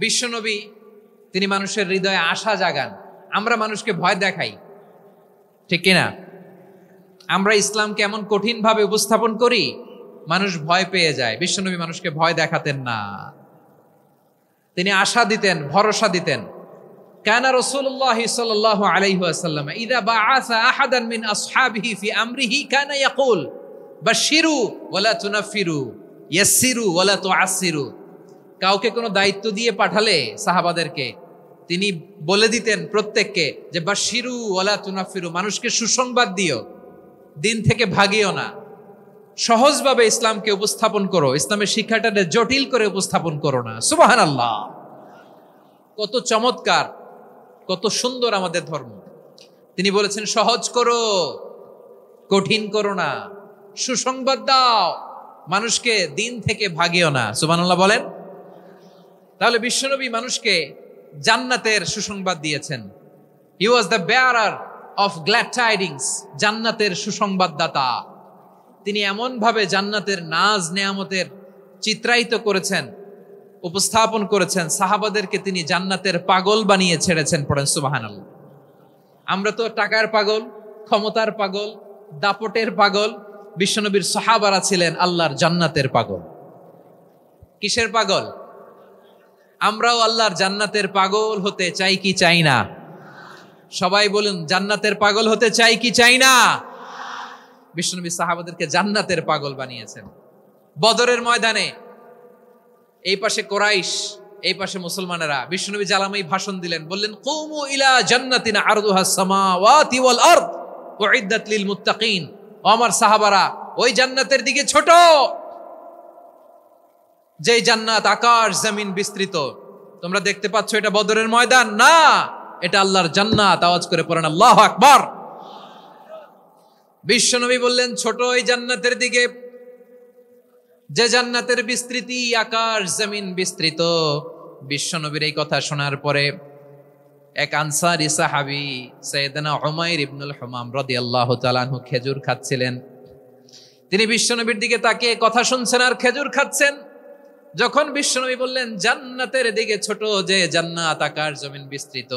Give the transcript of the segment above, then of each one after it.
বিশ্বনবী তিনি মানুষের হৃদয়ে আশা জাগান। আমরা মানুষকে ভয় দেখাই, ঠিক কিনা? আমরা ইসলামকে এমন কঠিনভাবে উপস্থাপন করি, মানুষ ভয় পেয়ে যায়। বিশ্বনবী মানুষকে ভয় দেখাতেন না, তিনি আশা দিতেন, ভরসা দিতেন। কানা রাসূলুল্লাহ সাল্লাল্লাহু আলাইহি ওয়াসাল্লাম ইযা বাআসা আহাদান মিন আসহাবিহি ফি আমরিহি কানা ইয়াকুল বাশশিরু ওয়ালা তুনাফিরু ইয়াসসিরু ওয়ালা তুআসসিরু। কাউকে কোনো দায়িত্ব দিয়ে পাঠালে সাহাবাদেরকে তিনি বলে দিতেন প্রত্যেককে যে বাশশিরু ওয়ালা তুনাফিরু, মানুষকে সুসংবাদ দিও, দিন থেকে ভাগিও না, সহজভাবে ইসলামকে উপস্থাপন করো, ইসলামের শিক্ষাটাকে জটিল করে উপস্থাপন করো না। সুবহানাল্লাহ, কত চমৎকার, কত সুন্দর আমাদের ধর্ম। তিনি বলেছেন সহজ করো, কঠিন করো না, সুসংবাদ দাও, মানুষকে দিন থেকে ভাগিও না। সুবহানাল্লাহ বলেন। তাহলে বিশ্বনবী মানুষকে জান্নাতের সুসংবাদ দিয়েছেন। He was the bearer of glad tidings, জান্নাতের সুসংবাদদাতা। তিনি এমন ভাবে জান্নাতের নাজ নেয়ামতের চিত্রায়িত করেছেন, উপস্থাপন করেছেন, সাহাবাদেরকে তিনি জান্নাতের পাগল বানিয়ে ছেড়েছেন। পড়েন সুবহানাল্লাহ। আমরা তো টাকার পাগল, ক্ষমতার পাগল, দাপটের পাগল। বিশ্বনবীর সাহাবারা ছিলেন আল্লাহর জান্নাতের পাগল। কিসের পাগল? আমরাও আল্লাহর জান্নাতের পাগল হতে চাই কি চাই না? সবাই বলুন, জান্নাতের পাগল হতে চাই কি চাই না? বিশ্বনবী সাহাবাদেরকে জান্নাতের পাগল বানিয়েছেন। বদরের ময়দানে এই পাশে কোরাইশ, এই পাশে মুসলমানেরা, বিশ্বনবী জালামাই ভাষণ দিলেন, বললেন কুমু ইলা জান্নাতিন আরদুহাস সামাওয়াতি ওয়াল আরদ উইদ্দাত লিল মুত্তাকিন। ও আমার সাহাবারা, ওই জান্নাতের দিকে ছোট, যে জান্নাত আকাশ জমিন বিস্তৃত। তোমরা দেখতে পাচ্ছ এটা বদরের ময়দান না, এটা আল্লাহর জান্নাত। আওয়াজ করে পড়েন আল্লাহু আকবার। বিশ্বনবী বললেন ছোট ওই জান্নাতের দিকে, যে জান্নাতের বিস্তৃতি আকাশ জমিন বিস্তৃত। বিশ্বনবীর এই কথা শোনার পরে এক আনসারী সাহাবী সাইয়েদনা উমাইর ইবনুল হুমাম রাদিয়াল্লাহু তাআলা আনহু খেজুর খাচ্ছিলেন। তিনি বিশ্বনবীর দিকে তাকিয়ে কথা শুনছেন আর খেজুর খাচ্ছেন। যখন বিশ্বনবী বললেন জান্নাতের দিকে ছোট, যে জান্নাত আকাশ জমিন বিস্তৃত,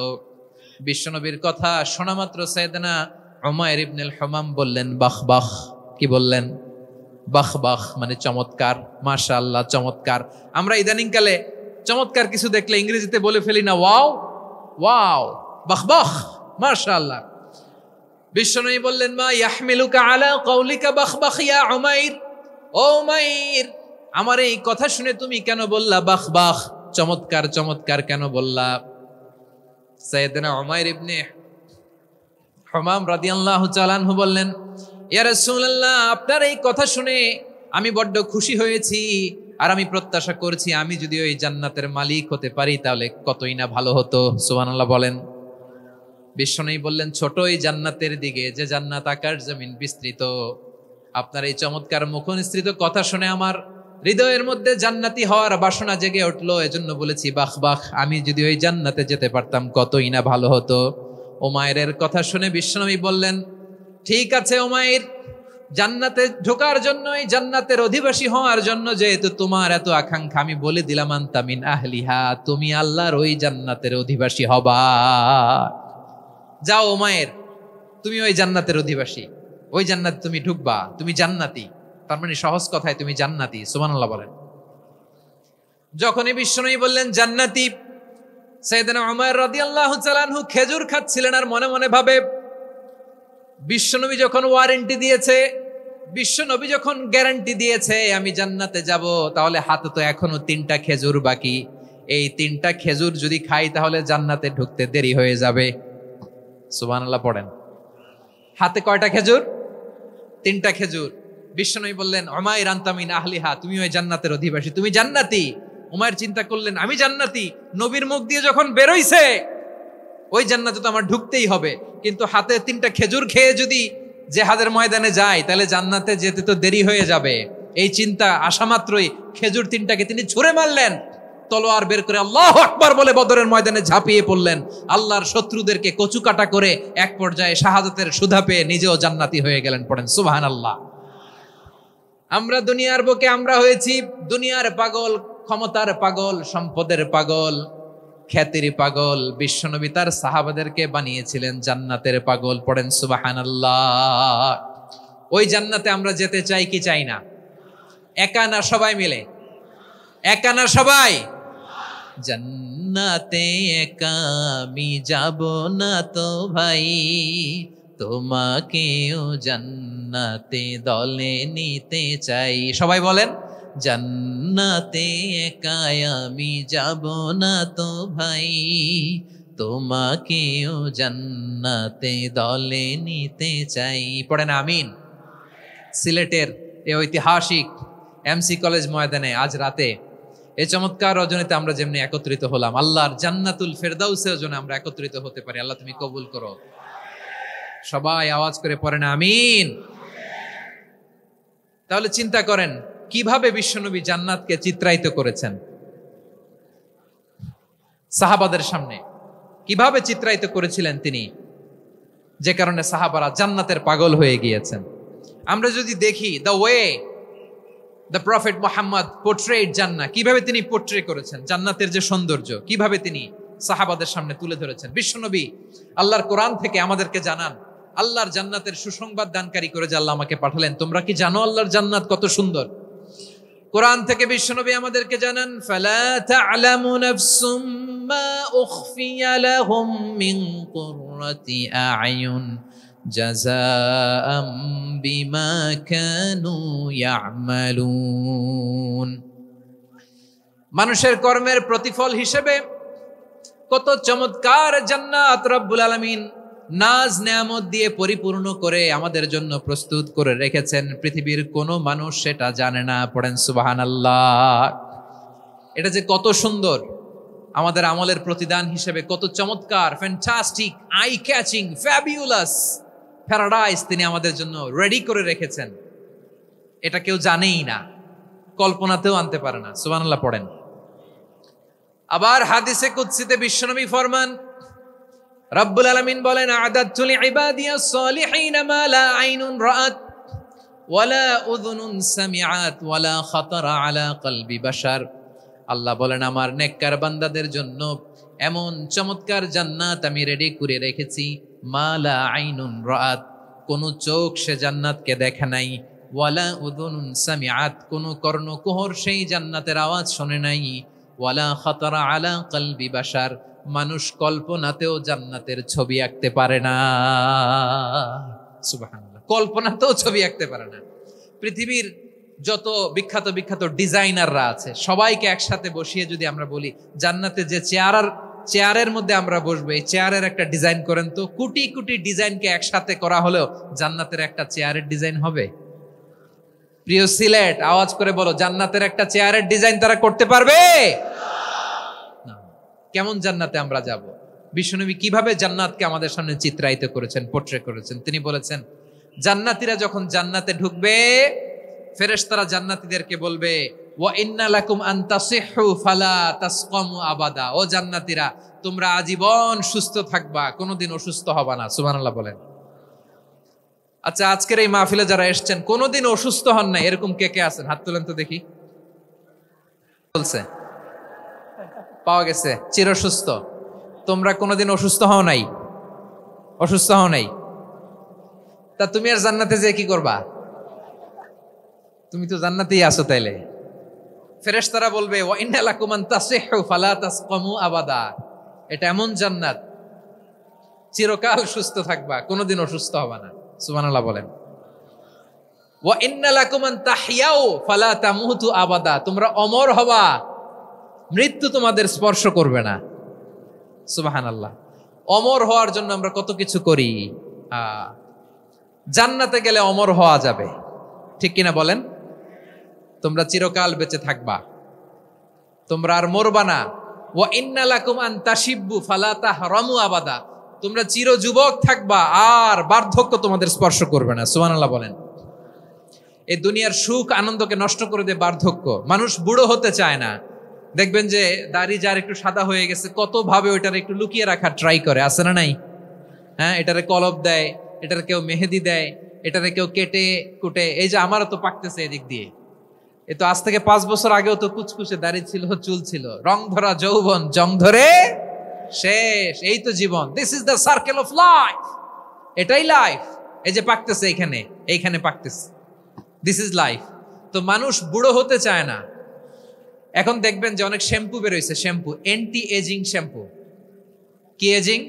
বিশ্বনবীর কথা শোনা মাত্র সাইয়েদনা উমাইর ইবনুল হুমাম বললেন বাহ বাহ। কি বললেন? বাহ বাহ, মানে চমৎকার, মাশাআল্লাহ, চমৎকার। আমরা ইদানিং কালে চমৎকার কিছু দেখলে ইংরেজিতে বলে ফেলি না ওয়াও ওয়াও, বাহ বাহ, মাশাআল্লাহ। বিশ্বনবী বললেন মা ইয়াহমিলুকা আলা কওলিকা বাহ বাহ ইয়া উমাইর। ও উমাইর, আমার এই কথা শুনে তুমি কেন বললা বাহ বাহ, চমৎকার চমৎকার কেন বললা? সাইয়েদনা উমাইর ইবনে হুমাম রাদিয়াল্লাহু তাআলা আনহু বললেন ইয়া রাসূলুল্লাহ, আপনার এই কথা শুনে আমি বড্ড খুশি হয়েছি, আর আমি প্রত্যাশা করছি আমি যদি ওই জান্নাতের মালিক হতে পারি তাহলে কতই না ভালো হতো। সুবহানাল্লাহ বলেন। বিশ্বনবী বললেন ছোট এই জান্নাতের দিকে, যে জান্নাত আকাশ জমিন বিস্তৃত। আপনার এই চমৎকার মুখনিসৃত কথা শুনে আমার হৃদয়ের মধ্যে জান্নাতি হওয়ার বাসনা জেগে উঠলো, এজন্য বলেছি বাহ বাহ, আমি যদি ওই জান্নাতে যেতে পারতাম কতই না ভালো হতো। উমাইরের কথা শুনে বিশ্বনবী বললেন ঠিক আছে উমাইর, জান্নাতে ঢোকার জন্য, এই জান্নাতের অধিবাসী হওয়ার জন্য যেহেতু তোমার এত আকাঙ্ক্ষা, আমি বলে দিলাম আনতা মিন আহলিহা, তুমি আল্লাহর ওই জান্নাতের অধিবাসী হবা। যাও উমাইর, তুমি ওই জান্নাতের অধিবাসী, ওই জান্নাতে তুমি ঢুকবা, তুমি জান্নাতি। তার মানে সহজ কথায় তুমি জান্নাতি। সুবহানাল্লাহ বলেন। যখনই বিশ্বনবী বললেন জান্নাতি, সাইয়েদনা উমাইর রাদিয়াল্লাহু তাআলা আনহু খেজুর খাচ্ছিলেন আর মনে মনে ভাবে বিশ্বনবী যখন ওয়ারেন্টি দিয়েছে, বিশ্বনবী যখন গ্যারান্টি দিয়েছে আমি জান্নাতে যাব, তাহলে হাতে তো এখনো 3টা খেজুর বাকি। এই 3টা খেজুর যদি খাই তাহলে জান্নাতে ঢুকতে দেরি হয়ে যাবে। সুবহানাল্লাহ পড়েন। হাতে কয়টা খেজুর? 3টা খেজুর। বিশ্বনবী বললেন উমাইর আনতা মিন আহলিহা, তুমি ওই জান্নাতের অধিবাসী, তুমি জান্নাতি। উমাইর চিন্তা করলেন আমি জান্নাতি, নবীর মুখ দিয়ে যখন বেরোইছে ওই জান্নাতে তো আমার ঢুকতেই হবে, কিন্তু হাতে 3টা খেজুর খেয়ে যদি জিহাদের ময়দানে যাই তাহলে জান্নাতে যেতে তো দেরি হয়ে যাবে। এই চিন্তা আসা মাত্রই খেজুর 3টাকে তিনি ছুঁড়ে মারলেন, তলোয়ার বের করে আল্লাহু আকবার বলে বদরের ময়দানে ঝাঁপিয়ে পড়লেন। আল্লাহর শত্রুদেরকে কচুকাটা করে এক পর্যায়ে শাহাদাতের সুধা পেয়ে নিজেও জান্নাতি হয়ে গেলেন। পড়েন সুবহানাল্লাহ। আমরা দুনিয়ার বুকে আমরা হয়েছি দুনিয়ার পাগল, ক্ষমতার পাগল, সম্পদের পাগল, খ্যাতির পাগল। বিশ্বনবী তার সাহাবাদেরকে বানিয়েছিলেন জান্নাতের পাগল। পড়েন সুবহানাল্লাহ। ওই জান্নাতে আমরা যেতে চাই কি চাই না? একা না সবাই মিলে? একা না সবাই? জান্নাতে একা আমি যাব না তো ভাই, তোমাকেও জান্নাতে দলে নিতে চাই। সবাই বলেন, জান্নাতে একা আমি যাব না তো ভাই, তোমাকেও জান্নাতে দলে নিতে চাই। পড়েন আমিন। সিলেটের এই ঐতিহাসিক এমসি কলেজ ময়দানে আজ রাতে এই চমৎকার রজনীতে আমরা যেমনি একত্রিত হলাম, আল্লাহর জান্নাতুল ফেরদাউসের জন্য আমরা একত্রিত হতে পারি। আল্লাহ তুমি কবুল করো। সবাই আওয়াজ করে পড়েন আমিন। তাহলে চিন্তা করেন কিভাবে বিশ্বনবী জান্নাতকে চিত্রায়িত করেছেন সাহাবাদের সামনে, কিভাবে চিত্রায়িত করেছিলেন তিনি, যে কারণে সাহাবারা জান্নাতের পাগল হয়ে গিয়েছেন। আমরা যদি দেখি the way the prophet Muhammad portrait জান্নাত, কিভাবে তিনি পোর্ট্রে করেছেন জান্নাতের যে সৌন্দর্য, কিভাবে তিনি সাহাবাদের সামনে তুলে ধরেছেন। বিশ্বনবী আল্লাহর কোরআন থেকে আমাদেরকে জানান, আল্লাহর জান্নাতের সুসংবাদ দানকারী করে যে আল্লাহ আমাকে পাঠালেন। তোমরা কি জানো আল্লাহর জান্নাত কত সুন্দর? কোরআন থেকে বিশ্বনবী আমাদেরকে জানান, ফালা তা'লামু নাফসুম মা উখফিয়া লাহুম মিন কুররাতি আ'য়ুন জাযাআম বিমা কানু ইয়া'মালুন। মানুষের কর্মের প্রতিফল হিসেবে কত চমৎকার জান্নাত রব্বুল আলামিন নাজ নেয়ামত দিয়ে পরিপূর্ণ করে আমাদের জন্য প্রস্তুত করে রেখেছেন। পৃথিবীর কোনো মানুষ সেটা জানে না। পড়েন সুবহানাল্লাহ। এটা যে কত সুন্দর, আমাদের আমলের প্রতিদান হিসেবে কত চমৎকার, fantastic, eye catching, fabulous paradise তিনি আমাদের জন্য রেডি করে রেখেছেন। এটা কেউ জানেই না, কল্পনাতেও আনতে পারে না। সুবহানাল্লাহ পড়েন। আবার হাদিসে কুদসিতে বিশ্বনবী ফরমান, রব্বুল আলামিন বলেন, আ'দাদতু লিইবাদিয়াস সালিহিন মা লা আইনুন রাআত ওয়ালা উযুনুন সামিআত ওয়ালা খাতারা আলা কলবি বাশার। আল্লাহ বলেন, আমার নেককার বান্দাদের জন্য এমন চমৎকার জান্নাত আমি রেডি করে রেখেছি, মা লা আইনুন রাআত, কোন চোখ সে জান্নাতকে দেখে নাই, ওয়ালা উযুনুন সামিআত, কোন কর্ণকুহর সেই জান্নাতের আওয়াজ শুনে নাই, ওয়ালা খাতারা আলা কলবি বাশার, মানুষ কল্পনাতেও জান্নাতের ছবি আঁকতে পারে না। সুবহানাল্লাহ, কল্পনাতেও ছবি আঁকতে পারে না। পৃথিবীর যত বিখ্যাত বিখ্যাত ডিজাইনাররা আছে সবাইকে একসাথে বসিয়ে যদি আমরা বলি জান্নাতে যে চেয়ারের মধ্যে আমরা বসবো, এই চেয়ারের একটা ডিজাইন করেন তো, কোটি কোটি ডিজাইনকে একসাথে করা হলেও জান্নাতের একটা চেয়ারের ডিজাইন হবে? প্রিয় সিলেট, আওয়াজ করে বলো, জান্নাতের একটা চেয়ারের ডিজাইন তারা করতে পারবে? কেমন জান্নাতে আমরা যাব? বিশ্বনবী কিভাবে জান্নাতকে আমাদের সামনে চিত্রায়িত করেছেন, পোর্ট্রে করেছেন। তিনি বলেছেন, জান্নাতীরা যখন জান্নাতে ঢুকবে, ফেরেশতারা জান্নাতীদেরকে বলবে, ওয়া ইন্না লাকুম আন তাসিহু ফালা তাসকামু আবাদা। ও জান্নাতীরা, তোমরা আজীবন সুস্থ থাকবা, কোনোদিন অসুস্থ হবা না। সুবহানাল্লাহ বলেন। আচ্ছা, আজকের এই মাহফিলে যারা এসেছেন কোনোদিন অসুস্থ হন না, এরকম কে কে আছেন? হাত তোলেন তো দেখি। বলছে পাওয়া গেছে, চিরসুস্থ। তোমরা কোনোদিন অসুস্থ হও নাই? অসুস্থ হও নাই? তা তুমি আর জান্নাতে যে কি করবা? তুমি তো জান্নাতেই আছো। তাইলে ফেরেশতারা বলবে, ওয়া ইন্না লাকুম আন তাসিহু ফালা তাসকামু আবাদা। এটা এমন জান্নাত, চিরকাল সুস্থ থাকবা, কোনোদিন অসুস্থ হবা না। সুবহানাল্লাহ বলেন। ওয়া ইন্না লাকুম আন তাহইয়াউ ফালা তামুতু আবাদা। তোমরা অমর হবা, মৃত্যু তোমাদের স্পর্শ করবে না। সুবহানাল্লাহ। অমর হওয়ার জন্য আমরা কত কিছু করি। জান্নাতে গেলে অমর হওয়া যাবে, ঠিক কিনা বলেন? তোমরা চিরকাল বেঁচে থাকবা, তোমরা আর মরবা না। ওয়া ইন্না লাকুম আন তাশিব্বু ফালা তাহরামু আবাদা। তোমরা চির যুবক থাকবা, আর বার্ধক্য তোমাদের স্পর্শ করবে না। সুবহানাল্লাহ বলেন। এই দুনিয়ার সুখ আনন্দকে নষ্ট করে দেয় বার্ধক্য। মানুষ বুড়ো হতে চায় না। দেখবেন যে দাড়ি যার একটু সাদা হয়ে গেছে, কত ভাবে ওইটার একটু লুকিয়ে রাখার ট্রাই করে, আছে না নাই? হ্যাঁ, এটারে কলব দেয়, এটার কেউ মেহেদি দেয়, এটারে কেউ কেটে কুটে। এই যে আমারও তো পাকতেছে এদিক দিয়ে, এ তো আজ থেকে 5 বছর আগেও তো কুচকুচে দাড়ি ছিল, চুল ছিল, রং ধরা যৌবন, জং ধরে শেষ। এই তো জীবন। This is the circle of life. এটাই লাইফ। এই যে পাকতেছে এইখানে পাকতেছে, দিস ইজ লাইফ। তো মানুষ বুড়ো হতে চায় না। এখন দেখবেন যে অনেক শ্যাম্পু বেরোইছে, শ্যাম্পু অ্যান্টি এজিং শ্যাম্পু। কি এজিং?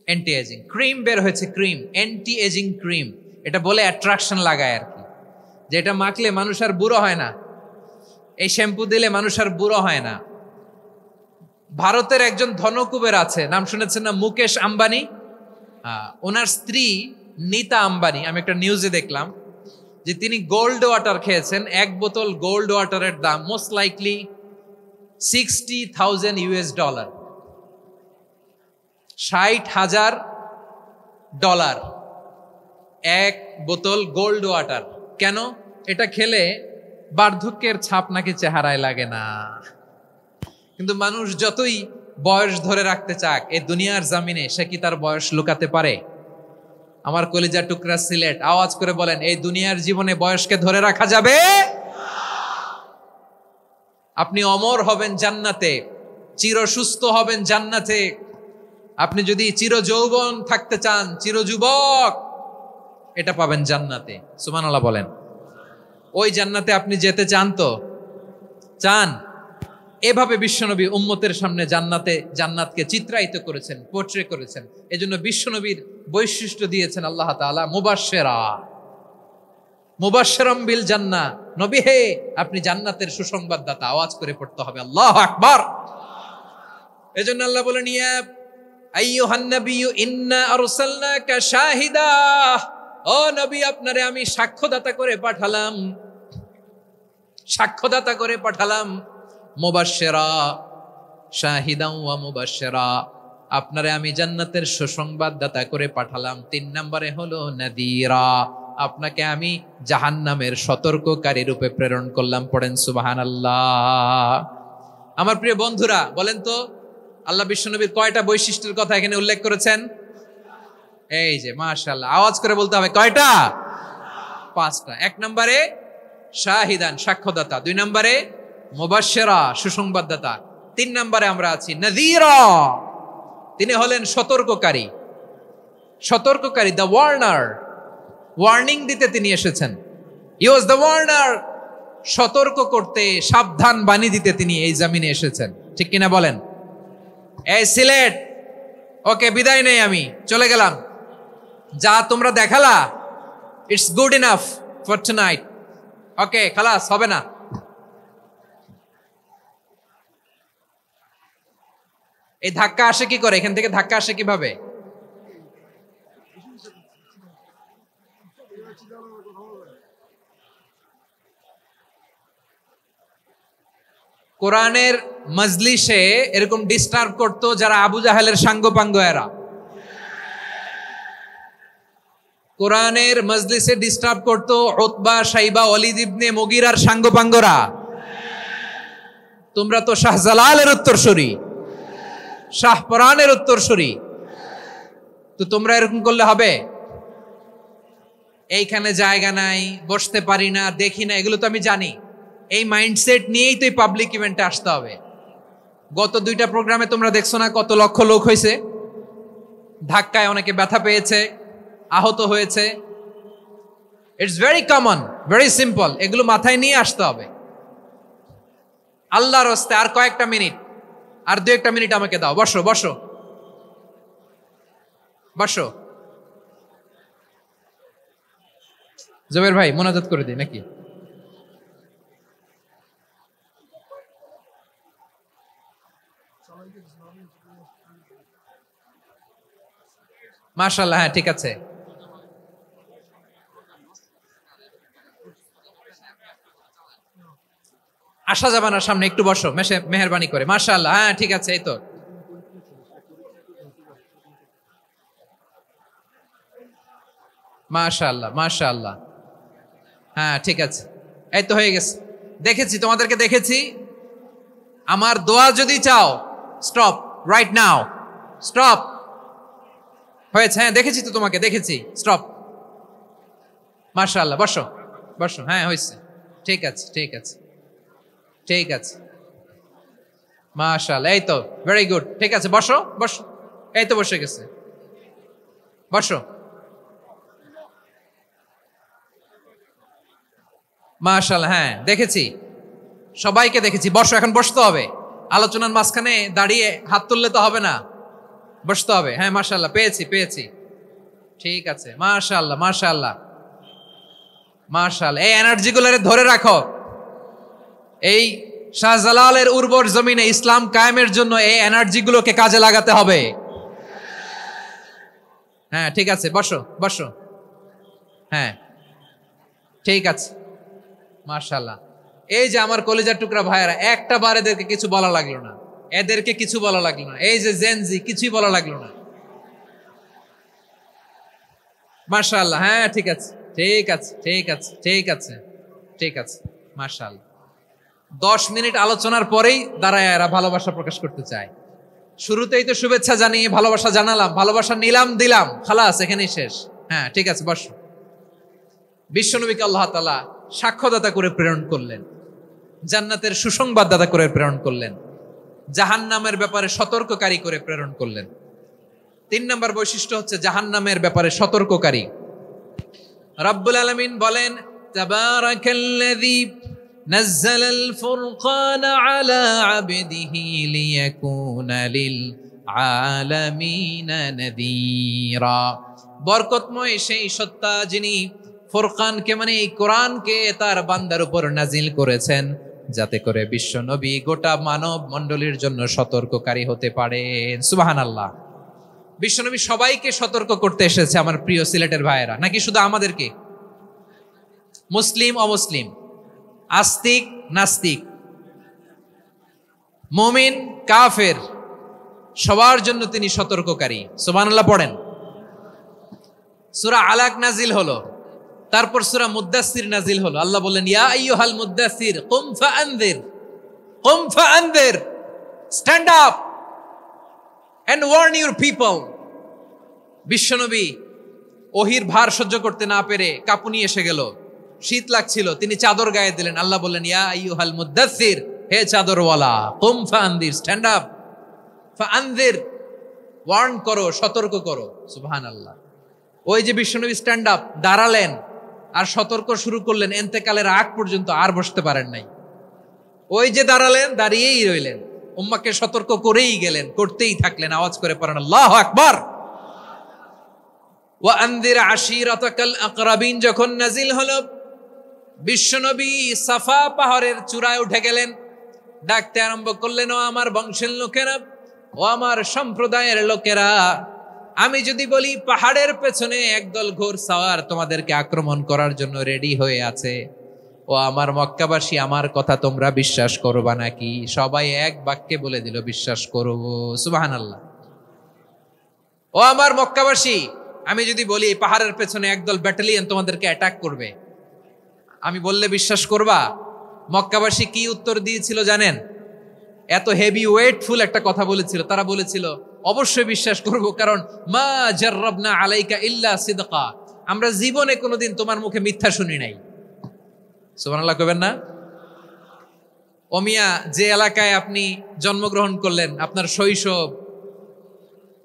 Anti aging. ক্রিম বের হয়েছে, ক্রিম অ্যান্টি এজিং ক্রিম। এটা বলে অ্যাট্রাকশন লাগায় আর কি, যে এটা মাখলে মানুষ আর বুড়ো হয় না, এই শ্যাম্পু দিলে মানুষ আর বুড়ো হয় না। ভারতের একজন ধনকুবের আছে, নাম শুনেছেন না? মুকেশ আম্বানি। ওনার স্ত্রী নীতা আম্বানি, আমি একটা নিউজে দেখলাম যে তিনি গোল্ড ওয়াটার খেয়েছেন। 1 বোতল গোল্ড ওয়াটারের দাম মোস্ট লাইকলি $60,000, $60,000 1 বোতল গোল্ড ওয়াটার। কেন? এটা খেলে বার্ধক্যের ছাপ নাকি চেহারায় লাগে না। কিন্তু মানুষ যতই বয়স ধরে রাখতে চাক এই দুনিয়ার জামিনে, সে কি তার বয়স লুকাতে পারে? আমার কলিজার টুকরা সিলেট, আওয়াজ করে বলেন, এই দুনিয়ার জীবনে বয়সকে ধরে রাখা যাবে? আপনি অমর হবেন জান্নাতে, চির সুস্থ হবেন জান্নাতে। আপনি যদি চির যৌবন থাকতে চান, চির যুবক, এটা পাবেন জান্নাতে। সুবহানাল্লাহ বলেন। ওই জান্নাতে আপনি যেতে চান তো? চান? এভাবে বিশ্বনবী উম্মতের সামনে জান্নাতকে চিত্রায়িত করেছেন, পোর্ট্রে করেছেন। এজন্য বিশ্বনবীর বৈশিষ্ট্য দিয়েছেন আল্লাহ তাআলা মুবাশশিরাম বিল জান্নাহ। নবী হে, আপনি জান্নাতের সুসংবাদদাতা। আওয়াজ করে পড়তে হবে আল্লাহু আকবার। এজন্য আল্লাহ বলেন, ইয়া আইয়ুহান নাবিয়্যু ইন্না আরসালনাকা শাহিদা। ও নবী, আপনারে আমি সাক্ষ্যদাতা করে পাঠালাম, সাক্ষ্যদাতা করে পাঠালাম। মুবাশশিরা, শাহিদান ওয়া মুবাশশিরা, আপনারে আমি জান্নাতের সুসংবাদদাতা করে পাঠালাম। 3 নম্বরে হলো নাদিরা, আপনাকে আমি জাহান্নামের সতর্ককারী রূপে প্রেরণ করলাম। পড়েন সুবহানাল্লাহ। আমার প্রিয় বন্ধুরা, বলেন তো আল্লাহ বিশ্বনবীর কয়টা বৈশিষ্ট্যের কথা এখানে উল্লেখ করেছেন? এই যে মাশাআল্লাহ, আওয়াজ করে বলতে হবে, কয়টা? 5টা। 1 নম্বরে শাহিদান, সাক্ষ্যদাতা। 2 নম্বরে মুবাশশিরা, সুসংবাদদাতা। 3 নম্বরে আমরা আছি নাযীরা, তিনি হলেন সতর্ককারী। সতর্ককারী, দ্য ওয়ার্নার, ওয়ার্নিং দিতে তিনি এসেছেন। হি ওয়াজ দ্য ওয়ার্নার, সতর্ক করতে, সাবধান বাণী দিতে তিনি এই জমিনে এসেছেন। ঠিক কিনা বলেন? এই সিলেট, ওকে বিদায় নেই, আমি চলে গেলাম। যা তোমরা দেখালা, it's good enough for tonight. Okay, খালাস, হবে না। এই ধাক্কা আসে কি করে? এখান থেকে ধাক্কা আসে কিভাবে? কোরআনের মজলিসে এরকম ডিস্টার্ব করতো যারা আবু জাহেলের সাঙ্গপাঙ্গ এরা। কোরআনের মজলিসে ডিস্টার্ব করতো উতবা, শাইবা, ওয়ালিদ ইবনে মুগিরার সাঙ্গপাঙ্গরা। তোমরা তো শাহজালালের উত্তরসূরি, শাহপরানের উত্তরসূরি, তো তোমরা এরকম করলে হবে? এইখানে জায়গা নাই, বসতে পারি না, দেখি না, এগুলো তো আমি জানি। এই মাইন্ডসেট নিয়েই তো এই পাবলিক ইভেন্টে আসতে হবে। গত 2টা প্রোগ্রামে তোমরা দেখছো না কত লক্ষ লোক হয়েছে? ধাক্কায় অনেকে ব্যথা পেয়েছে, আহত হয়েছে। It's very common, very simple. এগুলো মাথায় নিয়ে আসতে হবে। আল্লাহর রাস্তে আর কয়েকটা মিনিট, আর 2-1টা মিনিট আমাকে দাও। বসো বসো বসো। জবের ভাই, মোনাজাত করে দিই নাকি? মাশাআল্লাহ, হ্যাঁ ঠিক আছে। আসা যাবে না সামনে, একটু বসো মেহেরবানি করে। মাশাআল্লাহ, হ্যাঁ ঠিক আছে। এই তো মাশাআল্লাহ, মাশাআল্লাহ, হ্যাঁ ঠিক আছে। এই তো হয়ে গেছে। দেখেছি, তোমাদেরকে দেখেছি। আমার দোয়া যদি চাও, স্টপ রাইট নাও, স্টপ। হয়েছে? হ্যাঁ দেখেছি তো, তোমাকে দেখেছি। স্টপ। মাশাআল্লাহ, বসো বসো। হ্যাঁ হয়েছে, ঠিক আছে, ঠিক আছে, ঠিক আছে, মাশাআল্লাহ, এই তো ভেরি গুড। ঠিক আছে, বসো বসো, এই তো বসে গেছে, বসো। মাশাআল্লাহ, হ্যাঁ দেখেছি, সবাইকে দেখেছি। বসো, এখন বসতে হবে। আলোচনার মাঝখানে দাঁড়িয়ে হাত তুললে তো হবে না, বসতে হবে। হ্যাঁ মাশাআল্লাহ, পেয়েছি পেয়েছি, ঠিক আছে, মাশাআল্লাহ মাশাআল্লাহ মাশাআল্লাহ। এই এনার্জি গুলোরে ধরে রাখো। এই শাহজালালের উর্বর জমিনে ইসলাম কায়েমের জন্য এই এনার্জি গুলোকে কাজে লাগাতে হবে। হ্যাঁ ঠিক আছে, বসো বসো, হ্যাঁ ঠিক আছে, মাশাআল্লাহ। এই যে আমার কলিজার টুকরা ভাইয়েরা, একটা বার এদেরকে কিছু বলা লাগলো না, এদেরকে কিছু বলা লাগলো না। এই যে জেনজি, কিছুই বলা লাগলো না, মাশাআল্লাহ। হ্যাঁ ঠিক আছে, ঠিক আছে, ঠিক আছে, ঠিক আছে, ঠিক আছে, মাশাআল্লাহ। 10 মিনিট আলোচনার পরেই দাঁড়ায় এরা ভালোবাসা প্রকাশ করতে চায়। শুরুতেই তো শুভেচ্ছা জানিয়ে ভালোবাসা জানালাম, ভালোবাসা নিলাম দিলাম, খালাস, এখানেই শেষ। হ্যাঁ ঠিক আছে, বসো। বিশ্বনবীকে আল্লাহ তাআলা সাক্ষ্যদাতা করে প্রেরণ করলেন, জান্নাতের সুসংবাদদাতা করে প্রেরণ করলেন, জাহান্নামের ব্যাপারে সতর্ককারী করে প্রেরণ করলেন। 3 নম্বর বৈশিষ্ট্য হচ্ছে জাহান্নামের ব্যাপারে সতর্ককারী। রব্বুল আলামিন বলেন, তাবারাকাল্লাযী নাযালাল ফুরকানা আলা আবদিহি লিয়াকুনা লিল আলামিনা নাযীরা। বরকতময় সেই সত্তা যিনি ফুরকানকে মানে এই কোরআনকে তার বান্দার উপর নাজিল করেছেন, যাতে করে বিশ্ব নবী গোটা মানব মণ্ডলীর জন্য সতর্ককারী হতে পারেন। সুবহানাল্লাহ। বিশ্বনবী সবাইকে সতর্ক করতে এসেছে, আমার প্রিয় সিলেটের ভাইয়েরা, নাকি শুধু আমাদেরকে? মুসলিম অমুসলিম, আস্তিক নাস্তিক, মুমিন কাফের, সবার জন্য তিনি সতর্ককারী। সুবহানাল্লাহ পড়েন। সূরা আলাক নাজিল হলো, তারপর সূরা মুদ্দাসসির নাজিল হলো। আল্লাহ বললেন, ইয়া আইয়ুহাল মুদ্দাসসির কুম ফাআনযির, কুম ফাআনযির, stand up and warn your people. বিশ্বনবী ওহির ভার সহ্য করতে না পেরে কাঁপুনি এসে গেল, শীত লাগছিল, তিনি চাদর গায়ে দিলেন। আল্লাহ বললেন, ইয়া আইয়ুহাল মুদ্দাসসির, হে চাদরওয়ালা, কুম ফাআনযির, স্ট্যান্ড আপ, ফাআনযির, ওয়ার্ন করো, সতর্ক করো। সুবহানাল্লাহ। ওই যে বিশ্বনবী স্ট্যান্ড আপ, দাঁড়ালেন আর সতর্ক শুরু করলেন, এন্তেকালের আগ পর্যন্ত আর বসতে পারেন নাই। ওই যে দাঁড়ালেন, দাঁড়িয়েই রইলেন, উম্মাকে সতর্ক করেই গেলেন, করতেই থাকলেন। আওয়াজ করে পড়েন আল্লাহু আকবার। ওয়া আনযির আশীরাতাকাল আকরাবিন যখন নাজিল হলো, বিশ্বনবী সাফা পাহাড়ের চূড়ায় উঠে গেলেন, ডাকতে আরম্ভ করলেন, ও আমার বংশের লোকেরা, ও আমার সম্প্রদায়ের লোকেরা, আমি যদি বলি পাহাড়ের পেছনে একদল ঘোড়সাওয়ার তোমাদেরকে আক্রমণ করার জন্য রেডি হয়ে আছে, ও আমার মক্কাবাসী, আমার কথা তোমরা বিশ্বাস করবা নাকি? সবাই এক বাক্যে বলে দিল, বিশ্বাস করব। সুবহানাল্লাহ। ও আমার মক্কাবাসী, আমি যদি বলি পাহাড়ের পেছনে একদল ব্যাটালিয়ন তোমাদেরকে অ্যাটাক করবে, আমি বললে বিশ্বাস করবা? মক্কাবাসী কি উত্তর দিয়েছিল জানেন? এত হেভি ওয়েটফুল একটা কথা বলেছিল। তারা বলেছিল, অবশ্যই বিশ্বাস করব, কারণ মা জাররাবনা আলাইকা ইল্লা সিদকা, আমরা জীবনে কোনোদিন তোমার মুখে মিথ্যা শুনি নাই। সুবহানাল্লাহ কইবেন না? ওমিয়া, যে এলাকায় আপনি জন্মগ্রহণ করলেন, আপনার শৈশব,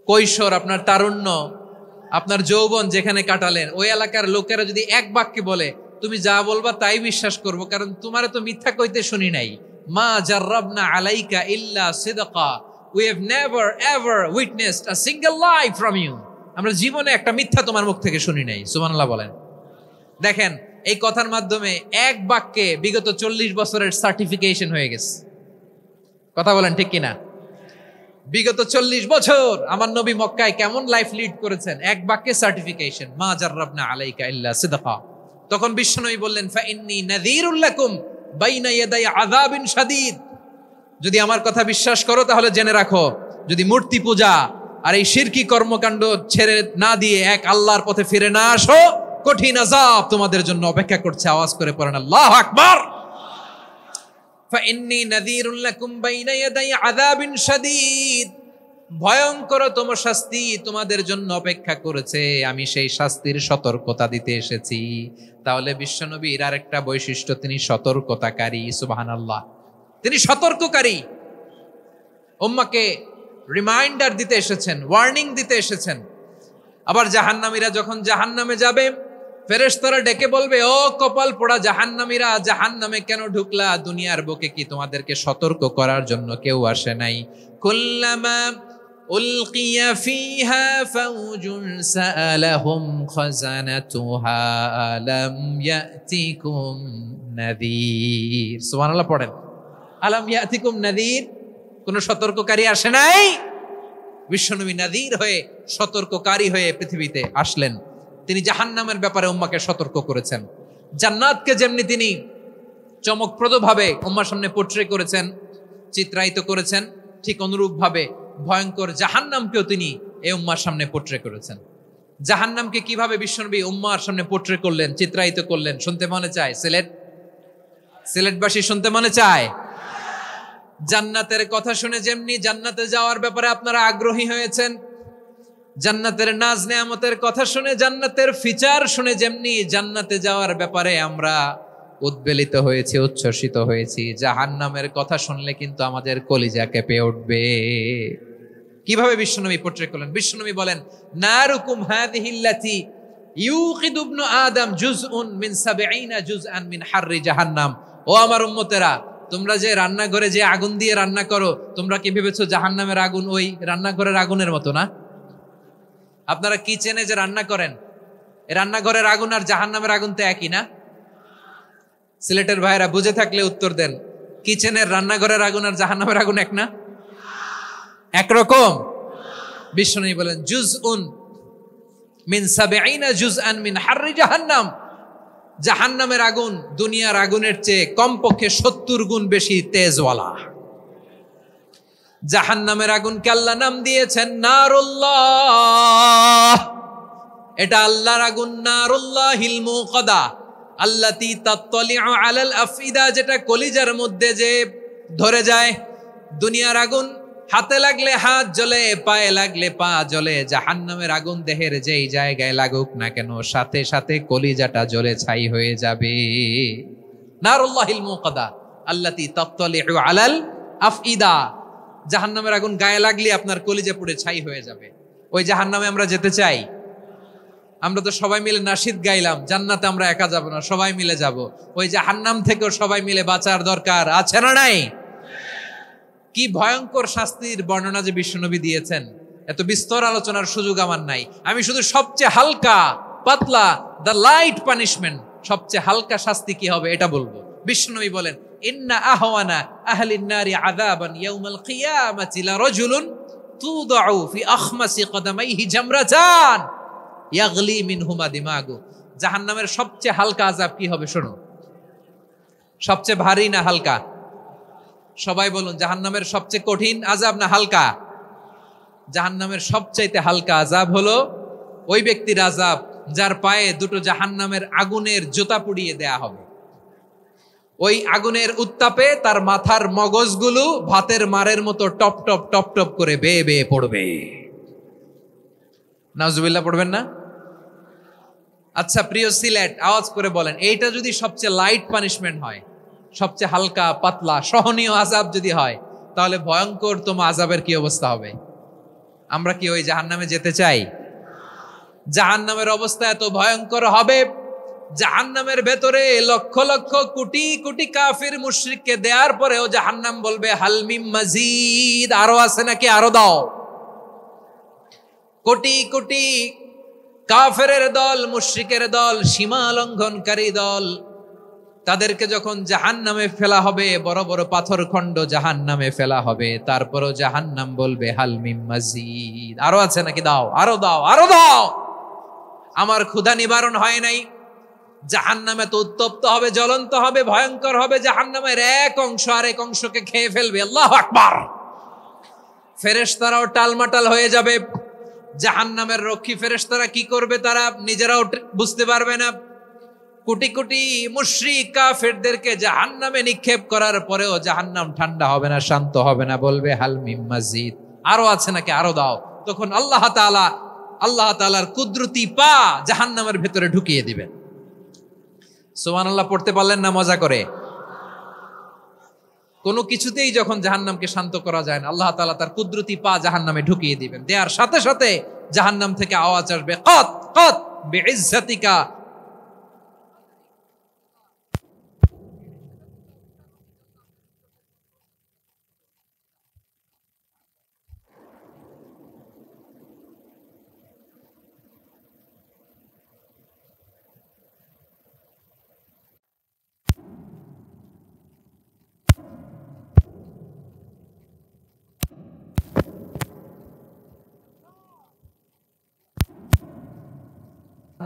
কৈশোর, আপনার তারুণ্য, আপনার যৌবন যেখানে কাটালেন, ওই এলাকার লোকেরা যদি এক বাক্যে বলে তুমি যা বলবা তাই বিশ্বাস করব, কারণ তোমারে তো মিথ্যা কইতে শুনি নাই। মা জাররাবনা আলাইকা ইল্লা সিদকা, we have never ever witnessed a single lie from you, আমরা জীবনে একটা মিথ্যা তোমার মুখ থেকে শুনি নাই। সুবহানাল্লাহ বলেন। দেখেন, এই কথার মাধ্যমে এক বাক্যে বিগত 40 বছরের সার্টিফিকেশন হয়ে গেছে। কথা বলেন ঠিক কিনা? বিগত 40 বছর আমার নবী মক্কায় কেমন লাইফ লিড করেছেন, এক বাক্যে সার্টিফিকেশন, মা জাররাবনা আলাইকা ইল্লা সিদকা। তখন বিশ্বনবী বললেন, ফা ইন্নী নাযীরুল লাকুম বাইনা ইয়াদাই আযাবিন শাদীদ, যদি আমার কথা বিশ্বাস করো তাহলে জেনে রাখো, যদি মূর্তি পূজা আর এই শিরকি কর্মকাণ্ড ছেড়ে না দিয়ে এক আল্লাহর পথে ফিরে না আসো, কঠিন আযাব তোমাদের জন্য অপেক্ষা করছে। আওয়াজ করে পড়েন আল্লাহু আকবার। فإني نذير لكم بين يدي عذاب شديد, ভয়ঙ্করতম শাস্তি তোমাদের জন্য অপেক্ষা করেছে, আমি সেই শাস্তির সতর্কতা দিতে এসেছি। তাহলে বিশ্বনবীর আরেকটা বৈশিষ্ট্য, তিনি সতর্কতাকারী। সুবহানাল্লাহ, তিনি সতর্ককারী। উম্মাহকে রিমাইন্ডার দিতে এসেছেন, ওয়ার্নিং দিতে এসেছেন। আবার জাহান্নামীরা যখন জাহান্নামে যাবে, ফেরেশতারা ডেকে বলবে, ও কপাল পোড়া জাহান্নামীরা, জাহান্নামে কেন ঢুকলা? দুনিয়ার বুকে কি তোমাদেরকে সতর্ক করার জন্য কেউ আসে নাই? কুল্লামা উলকিয়া ফিহা ফাউজুন সাআলাহুম খাযানাতুহা আলাম ইয়াতিকুম নাযীর। সুবহানাল্লাহ পড়েন, আলাম ইয়াতিকুম নাযীর, কোন সতর্ককারী আসে নাই? বিশ্বনবী নাযীর হয়ে, সতর্ককারী হয়ে পৃথিবীতে আসলেন। তিনি জাহান্নামের ব্যাপারে উম্মাকে সতর্ক করেছেন। জান্নাতকে যেমনি তিনি চমকপ্রদভাবে উম্মার সামনে পোট্রে করেছেন, চিত্রায়িত করেছেন, ঠিক অনুরূপভাবে ভয়ঙ্কর জাহান্নামকেও তিনি এই উম্মার সামনে পোট্রে করেছেন। জাহান্নামকে কিভাবে বিশ্বনবী উম্মার সামনে পোট্রে করলেন, চিত্রায়িত করলেন, শুনতে মনে চায়? সিলেটবাসী শুনতে মনে চায়? জান্নাতের কথা শুনে যেমনি জান্নাতে যাওয়ার ব্যাপারে আপনারা আগ্রহী হয়েছেন, জান্নাতের নাজ নেয়ামতের কথা শুনে, জান্নাতের ফিচার শুনে যেমনি জান্নাতে যাওয়ার ব্যাপারে আমরা উদ্বেলিত হয়েছি, উচ্ছ্বসিত হয়েছি, জাহান্নামের কথা শুনলে কিন্তু আমাদের কলিজা কেঁপে উঠবে। কিভাবে বিশ্বনবী পোট্রে করলেন? বিশ্বনবী বলেন, নারুকুম হাযিহিল্লাতী ইউকিদু ইবনু আদম জুজউন মিন ৭০ জুজআন মিন হাররি জাহান্নাম। ও আমার উম্মতেরা, তোমরা যে রান্নাঘরে যে আগুন দিয়ে রান্না করো, তোমরা কি ভেবেছো জাহান্নামের আগুন ওই রান্নাঘরের আগুনের মতো না? আপনারা কিচেনে যে রান্না করেন, রান্নাঘরের আগুন আর জাহান্নামের আগুন তো একই না? সিলেটের ভাইরা বুঝে থাকলে উত্তর দেন, কিচেনের রান্নাঘরের আগুন আর জাহান্নামের আগুন এক না? একরকম? বিশ্বনবী বলেন, জুজউন মিন ৭০ জুজআন মিন হাররি জাহান্নাম। জাহান্নামের আগুন দুনিয়ার আগুনের চেয়ে কমপক্ষে ৭০ গুণ বেশি তেজওয়ালা। জাহান্নামের আগুনকে আল্লাহ নাম দিয়েছেন নারুল্লাহ। এটা আল্লাহর আগুন, নারুল্লাহিল মুকাদা আল্লাতী তাত্তালিউ আলাল আফইদা, যেটা কলিজার মধ্যে যে ধরে যায়। দুনিয়ার আগুন হাতে লাগলে হাত জ্বলে, পায়ে লাগলে পা জ্বলে। জাহান্নামের আগুন দেহের যেই জায়গায় লাগুক না কেন, সাথে সাথে কলিজাটা জ্বলে ছাই হয়ে যাবে। নারুল্লাহিল মুকাদা আল্লাতী তাত্তালিউ আলাল আফইদা। জাহান্নামের আগুন গায়ে লাগলে আপনার কলিজা পুড়ে ছাই হয়ে যাবে। ওই জাহান্নামে আমরা যেতে চাই? আমরা তো সবাই মিলে নাশিদ গাইলাম, জান্নাতে আমরা একা যাব না, সবাই মিলে যাব। ওই জাহান্নাম থেকেও সবাই মিলে বাঁচার দরকার আছে না নাই? কি ভয়ঙ্কর শাস্তির বর্ণনা যে বিশ্বনবী দিয়েছেন, এত বিস্তর আলোচনার সুযোগ আমার নাই। আমি শুধু সবচেয়ে হালকা পাতলা, দ্য লাইট পানিশমেন্ট, সবচেয়ে হালকা শাস্তি কি হবে এটা বলবো। বিশ্বনবী বলেন, ইন্না আহওয়ানা আহলিন নারি আযাবান ইয়াউমাল কিয়ামাতি লারাজুলুন তুদাউ ফি আখমাসি কদামাইহি জামরাতান ইয়াগলি মিনহুমা দিমাগু। জাহান্নামের সবচেয়ে হালকা আযাব কি হবে শোনো। সবচেয়ে ভারী না হালকা? সবাই বলুন, জাহান্নামের সবচেয়ে কঠিন আযাব না হালকা? জাহান্নামের সবচাইতে হালকা আযাব হলো ওই ব্যক্তির আযাব যার পায়ে দুটো জাহান্নামের আগুনের জুতা পুড়িয়ে দেয়া হবে। ওই আগুনের উত্তাপে তার মাথার মগজগুলো ভাতের মারের মতো টপ টপ টপ টপ করে বেয়ে বেয়ে পড়বে। নাউজুবিল্লাহ পড়বেন না? আচ্ছা প্রিয় সিলেট, আওয়াজ করে বলেন, এইটা যদি সবচেয়ে লাইট পানিশমেন্ট হয়, সবচেয়ে হালকা পাতলা সহনীয় আযাব যদি হয়, তাহলে ভয়ঙ্করতম আযাবের কি অবস্থা হবে? আমরা কি ওই জাহান্নামে যেতে চাই? জাহান্নামের অবস্থা এত ভয়ঙ্কর হবে, জাহান্নামের ভেতরে লক্ষ লক্ষ কোটি কোটি কাফির মুশরিককে দেওয়ার পরেও জাহান্নাম বলবে হাল মিম মাজিদ, আরো আছে নাকি, আরো দাও। কোটি কোটি কাফেরের দল, মুশরিকের দল, সীমা লঙ্ঘনকারী দল, তাদেরকে যখন জাহান্নামে ফেলা হবে, বড় বড় পাথর খণ্ড জাহান্নামে ফেলা হবে, তারপরও জাহান্নাম বলবে হাল মিম মাজিদ, আরো আছে নাকি, দাও, আরো দাও, আরো দাও। আমার ক্ষুধা নিবারণ হয় নাই। জাহান্নামে তো উত্তপ্ত হবে, জ্বলন্ত হবে, ভয়ঙ্কর হবে। জাহান্নামের এক অংশ আরেক অংশকে খেয়ে ফেলবে। আল্লাহু আকবার। ফেরেশতারাও টালমাটাল হয়ে যাবে। জাহান্নামের রক্ষী ফেরেশতারা কি করবে তারা নিজেরাও বুঝতে পারবে না। কোটি কোটি মুশরিক কাফেরদেরকে জাহান্নামে নিক্ষেপ করার পরেও জাহান্নাম ঠান্ডা হবে না, শান্ত হবে না, বলবে হাল মিম মাজিদ, আরো আছে নাকি, আরো দাও। তখন আল্লাহ তাআলার কুদরতি পা জাহান্নামের ভেতরে ঢুকিয়ে দিবেন। সুবহানাল্লাহ পড়তে পারলেন না মজা করে? কোনো কিছুতেই যখন জাহান্নামকে শান্ত করা যায় না, আল্লাহ তাআলা তার কুদরতি পা জাহান্নামে ঢুকিয়ে দিবেন। দেয়ার সাথে সাথে জাহান্নাম থেকে আওয়াজ আসবে, কত কত বিইজ্জাতিকা।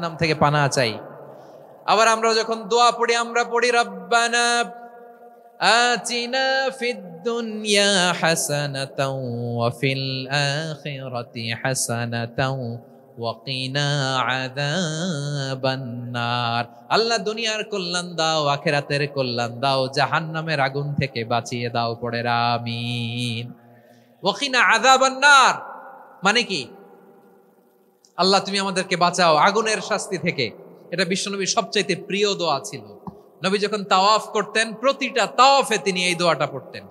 নাম থেকে পানা চাই। আবার আমরা যখন দোয়া পড়ি, আমরা পড়ি রব্বানা আতিনা ফিদ দুনিয়া হাসানাতাও ওয়া ফিল আখিরাতি হাসানাতাও ওয়া কিনা আযাবান নার। আল্লাহ দুনিয়ার কল্যাণ দাও, আখিরাতের কল্যাণ দাও, জাহান্নামের আগুন থেকে বাঁচিয়ে দাও। পড়ে আমিন। ওয়া কিনা আযাবান নার মানে কি? আল্লাহ তুমি আমাদেরকে বাঁচাও আগুনের শাস্তি থেকে। এটা বিশ্বনবীর সবচাইতে প্রিয় দোয়া ছিল। নবী যখন তাওয়াফ করতেন, প্রতিটা তাওয়াফে তিনি এই দোয়াটা পড়তেন।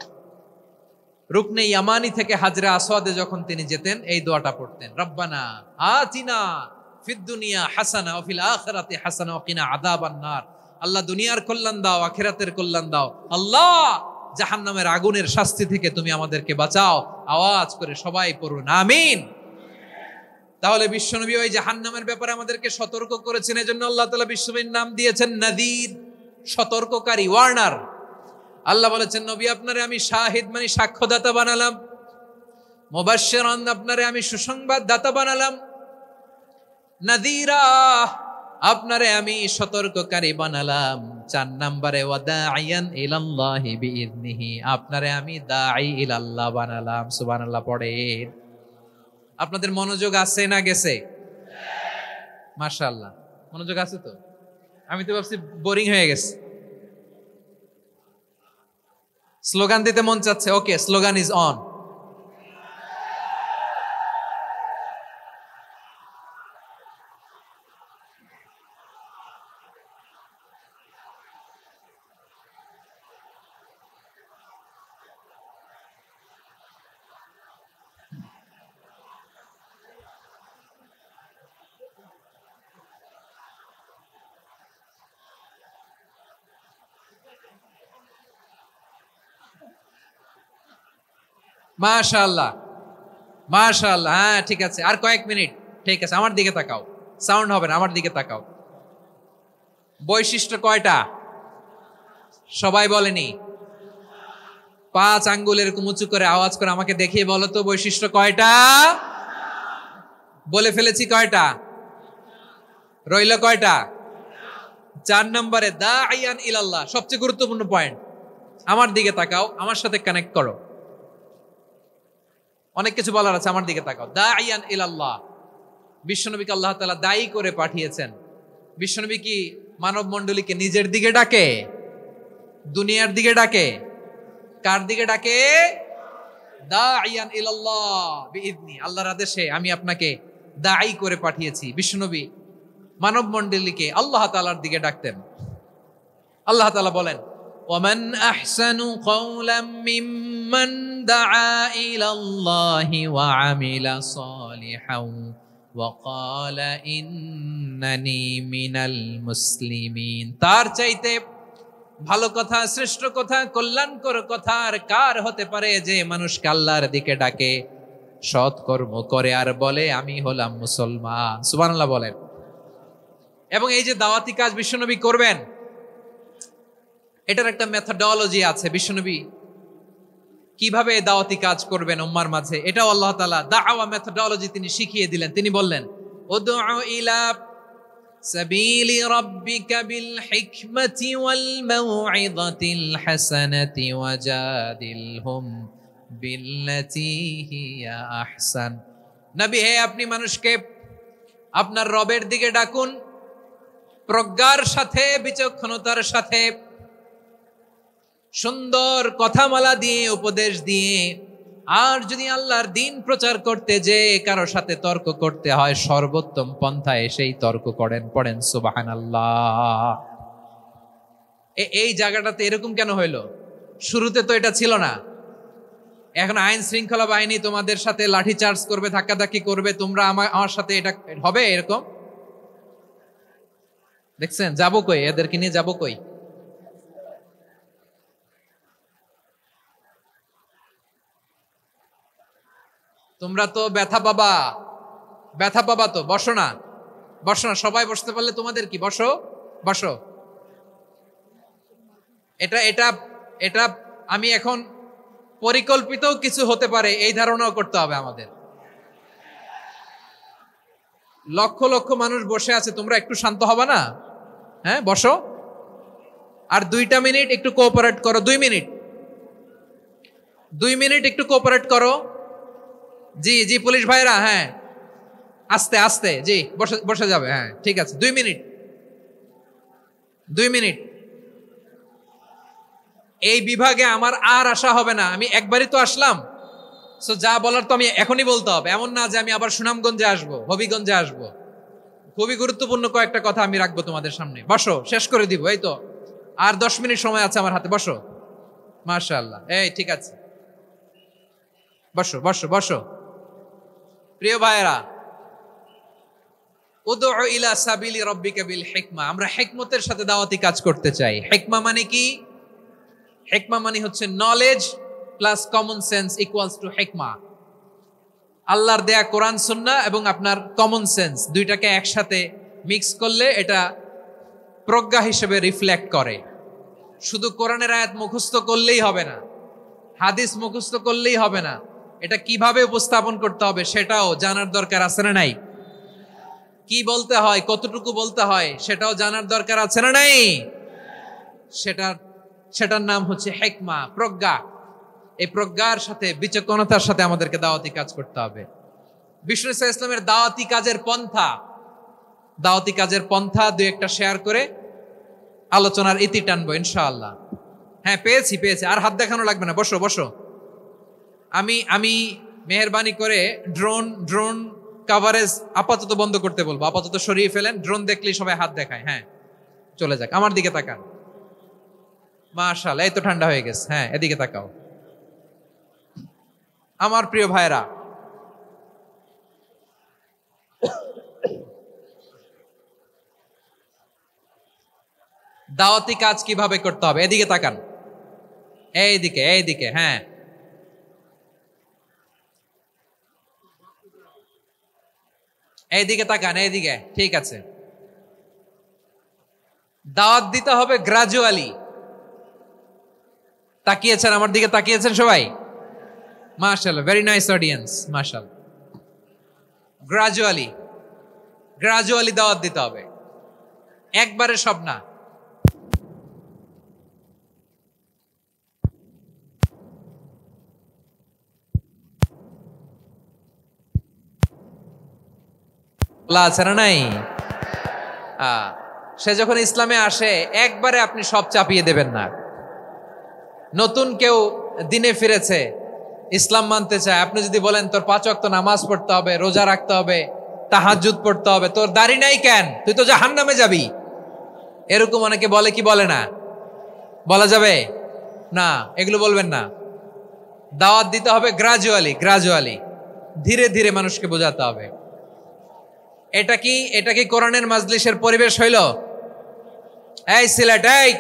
রুকনে ইয়ামানি থেকে হাজরে আসওয়াদে যখন তিনি যেতেন, এই দোয়াটা পড়তেন, রব্বানা আতিনা ফিদ দুনিয়া হাসানা ওয়া ফিল আখিরাতি হাসানা ওয়া কিনা আযাবান নার। আল্লাহ দুনিয়ার কল্যাণ দাও, আখিরাতের কল্যাণ দাও। আল্লাহ জাহান্নামের আগুনের শাস্তি থেকে তুমি আমাদেরকে বাঁচাও। আওয়াজ করে সবাই পড়ুন আমিন। তাহলে বিশ্বনবী ওই জাহান্নামের ব্যাপারে আমাদেরকে সতর্ক করেছেন। এজন্য আল্লাহ তাআলা বিশ্বনবীর নাম দিয়েছেন নাযীর, সতর্ককারী, ওয়ার্নার। আল্লাহ বলেছেন, নবী আপনারে আমি শাহিদ মানে সাক্ষ্যদাতা বানালাম, মুবাশশিরান আপনারে আমি সুসংবাদ দাতা বানালাম, নাযীরা আপনারে আমি সতর্ককারী বানালাম। 4 নম্বরে ওয়াদাইয়ান ইলাল্লাহি বিইذনিহি, আপনারে আমি দাঈ ইলাল্লাহ বানালাম। সুবহানাল্লাহ পড়েন। আপনাদের মনোযোগ আছে না গেছে? মাশাআল্লাহ মনোযোগ আছে তো। আমি তো ভাবছি বোরিং হয়ে গেছে। স্লোগান দিতে মন চাচ্ছে। ওকে, স্লোগান ইজ অন। মাশাআল্লাহ মাশাআল্লাহ। হ্যাঁ ঠিক আছে, আর কয়েক মিনিট। ঠিক আছে, আমার দিকে তাকাও। সাউন্ড হবে না, আমার দিকে তাকাও। বৈশিষ্ট্য কয়টা? সবাই বলেনি? 5 আঙ্গুল এরকম উঁচু করে আওয়াজ করে আমাকে দেখিয়ে বলো তো, বৈশিষ্ট্য কয়টা? বলে ফেলেছি কয়টা? রইল কয়টা? 4 নম্বরে দাঈয়ান ইলাল্লাহ, সবচেয়ে গুরুত্বপূর্ণ পয়েন্ট। আমার দিকে তাকাও, আমার সাথে কানেক্ট করো। অনেক কিছু বলার আছে, আমার দিকে তাকাও। দাঈয়ান ইলাল্লাহ, বিশ্বনবীকে আল্লাহ তাআলা দায়ী করে পাঠিয়েছেন। বিশ্বনবী কি মানব মণ্ডলীকে নিজের দিকে ডাকে? দুনিয়ার দিকে ডাকে? কার দিকে ডাকে? দাঈয়ান ইলাল্লাহ বিইذনি, আল্লাহর আদেশে আমি আপনাকে দায়ী করে পাঠিয়েছি। বিশ্বনবী মানব মণ্ডলীকে আল্লাহ তাআলার দিকে ডাকতেন। আল্লাহ তাআলা বলেন, ومن أحسن قولا ممن دعا إلى الله وعمل صالحا وقال إنني من المسلمين। তার চাইতে ভালো কথা, শ্রেষ্ঠ কথা, কল্যাণকর কথা আর কার হতে পারে যে মানুষকে আল্লাহর দিকে ডাকে, সৎ কর্ম করে আর বলে আমি হলাম মুসলমান। সুবহানাল্লাহ বলেন। এবং এই যে দাওয়াতি কাজ বিশ্বনবী করবেন, এটার একটা মেথডোলজি আছে। বিশ্বনবী কিভাবে দাওয়াতি কাজ করবেন উম্মার মাঝে, এটাও আল্লাহ তাআলা দাওয়া মেথডোলজি তিনি শিখিয়ে দিলেন। তিনি বললেন, উদউ ইলা সাবিলি রাব্বিকা বিল হিকমাতি ওয়াল মাউইযাতিল হাসানাতি ওয়াজাদিলহুম বিল্লাতী হিয়া আহসান। নবী হে, আপনি মানুষকে আপনার রবের দিকে ডাকুন, প্রজ্ঞার সাথে, বিচক্ষণতার সাথে, সুন্দর কথামালা দিয়ে, উপদেশ দিয়ে, আর যদি আল্লাহর দিন প্রচার করতে যে কারো সাথে তর্ক করতে হয়, সর্বোত্তম পন্থায় সেই তর্ক করেন। পড়েন সুবহানাল্লাহ। এই জায়গাটাতে এরকম কেন হইলো? শুরুতে তো এটা ছিল না। এখন আইন শৃঙ্খলা বাহিনী তোমাদের সাথে লাঠি চার্জ করবে, ধাক্কাধাক্কি করবে, তোমরা আমার সাথে এটা হবে এরকম? দেখছেন যাবো কই? এদেরকে নিয়ে যাবো কই? তোমরা তো ব্যথা পাবা, ব্যথা পাবা তো। বসো না, বসো না, সবাই বসতে পারলে তোমাদের কি? বসো, বসো। এটা এটা এটা আমি এখন পরিকল্পিত কিছু হতে পারে এই ধারণাও করতে হবে আমাদের। লক্ষ লক্ষ মানুষ বসে আছে, তোমরা একটু শান্ত হবে না? হ্যাঁ, বসো। আর 2টা মিনিট একটু কোঅপারেট করো। 2 মিনিট, 2 মিনিট একটু কোঅপারেট করো। জি জি পুলিশ ভাইরা, হ্যাঁ আস্তে আস্তে, জি বসে বসে যাবে। হ্যাঁ ঠিক আছে, 2 মিনিট, 2 মিনিট। এই বিভাগে আমার আর আসা হবে না, আমি একবারই তো আসলাম। সো যা বলার তো আমি এখনই বলতে হবে, এমন না যে আমি আবার সুনামগঞ্জে আসবো, হবিগঞ্জে আসবো। খুবই গুরুত্বপূর্ণ কয়েকটা কথা আমি রাখবো তোমাদের সামনে। বসো, শেষ করে দিব। এই তো আর 10 মিনিট সময় আছে আমার হাতে। বসো। মাশাআল্লাহ, এই ঠিক আছে, বসো বসো বসো। প্রিয় ভাইয়েরা, উদউ ইলা সাবিলি রাব্বিকা বিল হিকমা। আমরা হিকমতের সাথে দাওয়াতি কাজ করতে চাই। হিকমা মানে কি? হিকমা মানে হচ্ছে knowledge plus common sense equals to হিকমা। আল্লাহর দেয়া কোরআন সুন্নাহ এবং আপনার কমন সেন্স দুইটাকে একসাথে মিক্স করলে এটা প্রজ্ঞা হিসেবে রিফ্লেক্ট করে। শুধু কোরআনের আয়াত মুখস্থ করলেই হবে না, হাদিস মুখস্থ করলেই হবে না, এটা কিভাবে উপস্থাপন করতে হবে সেটাও জানার দরকার আছে না নাই? কি বলতে হয়, কতটুকু বলতে হয় সেটাও জানার দরকার আছে না নাই? সেটার নাম হচ্ছে হিকমা, প্রজ্ঞা। এই প্রজ্ঞার সাথে, বিচক্ষণতার সাথে আমাদেরকে দাওয়াতি কাজ করতে হবে। বিষ্ণু ইসলামের দাওয়াতি কাজের পন্থা দুই একটা শেয়ার করে আলোচনার ইতি টানবো ইনশাআল্লাহ। হ্যাঁ পেয়েছি, আর হাত দেখানো লাগবে না, বসো বসো। আমি মেহেরবানি করে ড্রোন কাভারেজ আপাতত বন্ধ করতে বলবো, আপাতত সরিয়ে ফেলেন। ড্রোন দেখলেই সবাই হাত দেখায়। হ্যাঁ চলে যাক, আমার দিকে তাকান। মাশাআল্লাহ, এই তো ঠান্ডা হয়ে গেছে। হ্যাঁ এদিকে তাকাও। আমার প্রিয় ভাইরা, দাওয়াতি কাজ কিভাবে করতে হবে এদিকে তাকান। এইদিকে, হ্যাঁ এইদিকে তাকান, এইদিকে, ঠিক আছে। দাওয়াত দিতে হবে গ্রাজুয়ালি। তাকিয়েছেন আমার দিকে, তাকিয়েছেন সবাই? মাশাআল্লাহ, ভেরি নাইস অডিয়েন্স, মাশাআল্লাহ। গ্রাজুয়ালি দাওয়াত দিতে হবে, একবারে সব না। আছে না নাই? সে যখন ইসলামে আসে একবারে আপনি সব চাপিয়ে দেবেন না। নতুন কেউ দিনে ফিরেছে, ইসলাম মানতে চায়, আপনি যদি বলেন তোর 5 ওয়াক্ত নামাজ পড়তে হবে, রোজা রাখতে হবে, তাহাজ্জুদ পড়তে হবে, তোর দাড়ি নাই কেন, তুই তো জাহান্নামে যাবি, এরকম অনেকে বলে কি বলে না? বলা যাবে না, এগুলো বলবেন না। দাওয়াত দিতে হবে গ্রাজুয়ালি, ধীরে ধীরে মানুষকে বোঝাতে হবে। এটা কি কোরআনের মাজলিসের পরিবেশ হইল? এই সিলেট, এই